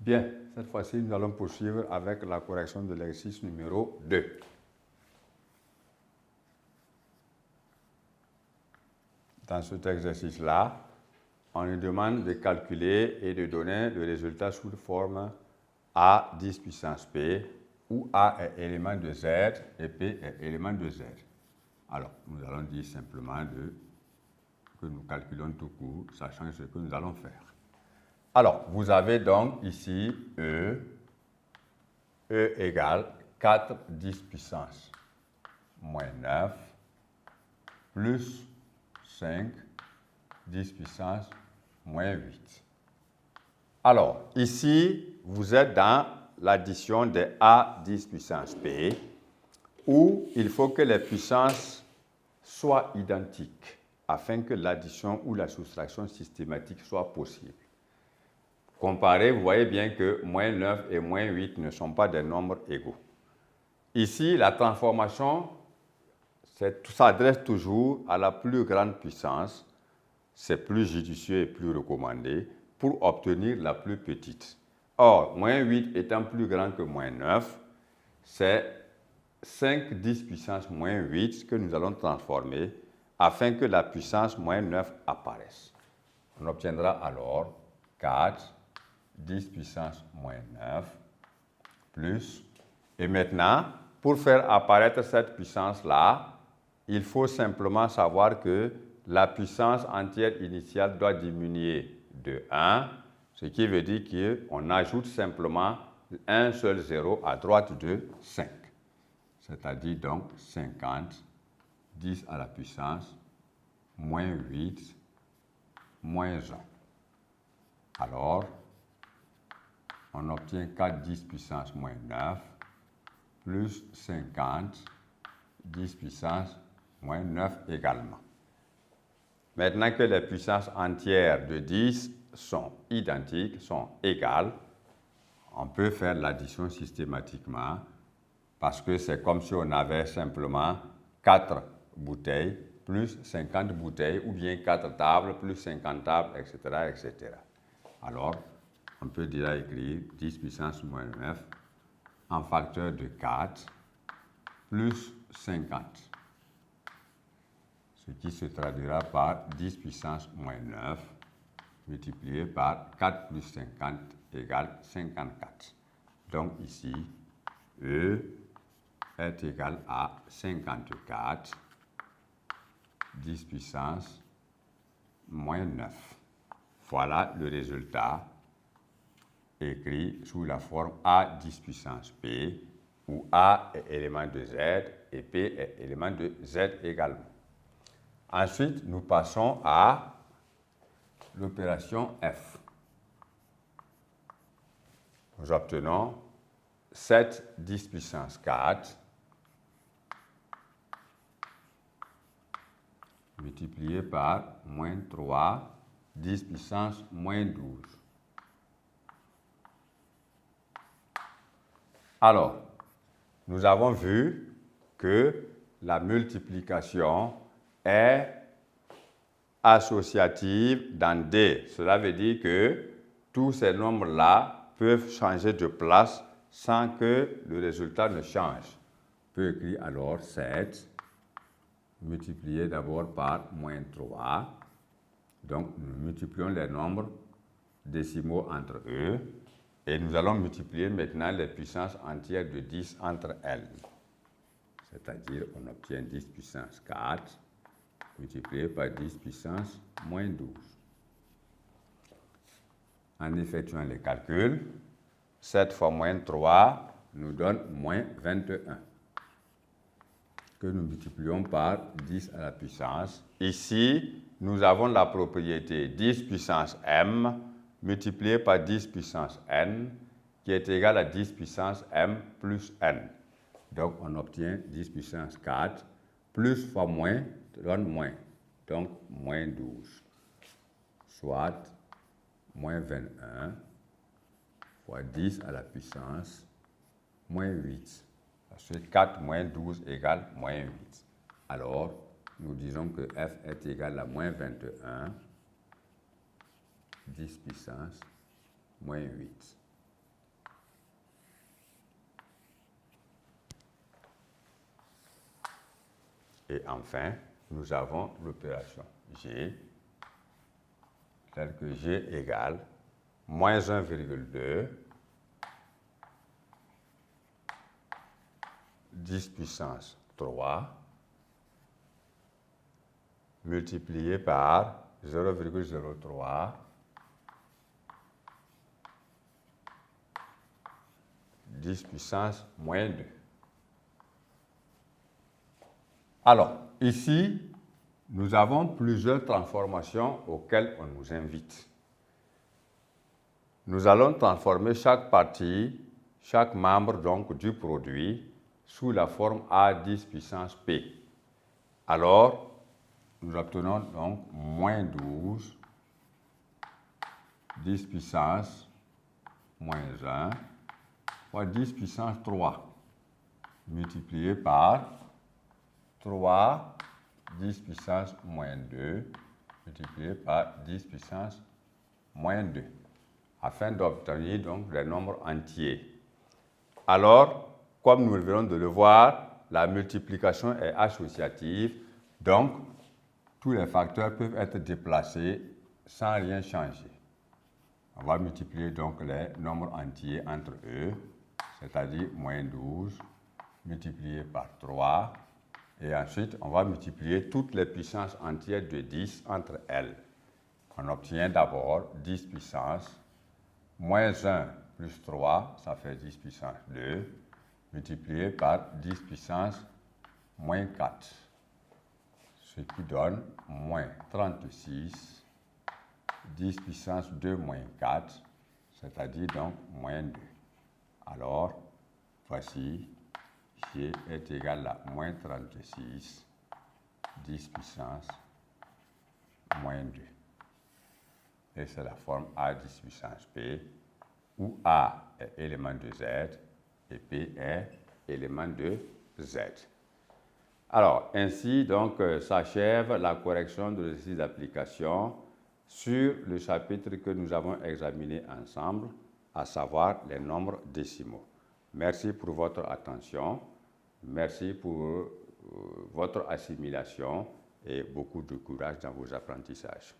Bien, cette fois-ci, nous allons poursuivre avec la correction de l'exercice numéro 2. Dans cet exercice-là, on nous demande de calculer et de donner le résultat sous forme A 10 puissance P, où A est élément de Z et P est élément de Z. Alors, nous allons dire simplement que nous calculons tout court, sachant ce que nous allons faire. Alors, vous avez donc ici E égale 4 10 puissance moins 9 plus 5 10 puissance moins 8. Alors, ici, vous êtes dans l'addition de A 10 puissance P, où il faut que les puissances soient identiques afin que l'addition ou la soustraction systématique soit possible. Comparé, vous voyez bien que moins 9 et moins 8 ne sont pas des nombres égaux. Ici, la transformation s'adresse toujours à la plus grande puissance. C'est plus judicieux et plus recommandé pour obtenir la plus petite. Or, moins 8 étant plus grand que moins 9, c'est 5 10 puissance moins 8 que nous allons transformer afin que la puissance moins 9 apparaisse. On obtiendra alors 4 10 puissance moins 9 plus. Et maintenant, pour faire apparaître cette puissance-là, il faut simplement savoir que la puissance entière initiale doit diminuer de 1, ce qui veut dire qu'on ajoute simplement un seul zéro à droite de 5. C'est-à-dire donc 50, 10 à la puissance, moins 8, moins 1. Alors, on obtient 4 10 puissance moins 9 plus 50 10 puissance moins 9 également. Maintenant que les puissances entières de 10 sont identiques, sont égales, on peut faire l'addition systématiquement parce que c'est comme si on avait simplement 4 bouteilles plus 50 bouteilles ou bien 4 tables plus 50 tables, etc. etc. Alors, on peut déjà écrire 10 puissance moins 9 en facteur de 4 plus 50. Ce qui se traduira par 10 puissance moins 9 multiplié par 4 plus 50 égale 54. Donc ici, E est égal à 54 10 puissance moins 9. Voilà le résultat écrit sous la forme A 10 puissance P, où A est élément de Z et P est élément de Z également. Ensuite, nous passons à l'opération F. Nous obtenons 7 10 puissance 4 multiplié par moins 3 10 puissance moins 12. Alors, nous avons vu que la multiplication est associative dans D. Cela veut dire que tous ces nombres-là peuvent changer de place sans que le résultat ne change. On peut écrire alors 7 multiplié d'abord par moins 3. Donc, nous multiplions les nombres décimaux entre eux. Et nous allons multiplier maintenant les puissances entières de 10 entre elles. C'est-à-dire, on obtient 10 puissance 4 multiplié par 10 puissance moins 12. En effectuant les calculs, 7 fois moins 3 nous donne moins 21, que nous multiplions par 10 à la puissance. Ici, nous avons la propriété 10 puissance m multiplié par 10 puissance n, qui est égal à 10 puissance m plus n. Donc, on obtient 10 puissance 4, plus fois moins donne moins, donc moins 12, soit moins 21 fois 10 à la puissance moins 8. Parce que 4 moins 12 égale moins 8. Alors, nous disons que f est égal à moins 21 10 puissance moins 8. Et enfin, nous avons l'opération G, telle que G égale moins 1,2 10 puissance 3 multiplié par 0,03 10 puissance moins 2. Alors, ici, nous avons plusieurs transformations auxquelles on nous invite. Nous allons transformer chaque partie, chaque membre donc du produit sous la forme A 10 puissance P. Alors, nous obtenons donc moins 12 10 puissance moins 1 fois 10 puissance 3 multiplié par 3 10 puissance moins 2 multiplié par 10 puissance moins 2 afin d'obtenir donc les nombres entiers. Alors, comme nous venons de le voir, la multiplication est associative, donc tous les facteurs peuvent être déplacés sans rien changer. On va multiplier donc les nombres entiers entre eux, c'est-à-dire moins 12 multiplié par 3, et ensuite on va multiplier toutes les puissances entières de 10 entre elles. On obtient d'abord 10 puissance moins 1 plus 3, ça fait 10 puissance 2, multiplié par 10 puissance moins 4, ce qui donne moins 36, 10 puissance 2 moins 4, c'est-à-dire donc moins 2. Alors, voici, G est égal à moins 36, 10 puissance moins 2. Et c'est la forme A 10 puissance P, où A est élément de Z et P est élément de Z. Alors, ainsi donc s'achève la correction de l'exercice d'application sur le chapitre que nous avons examiné ensemble, à savoir les nombres décimaux. Merci pour votre attention, merci pour votre assimilation et beaucoup de courage dans vos apprentissages.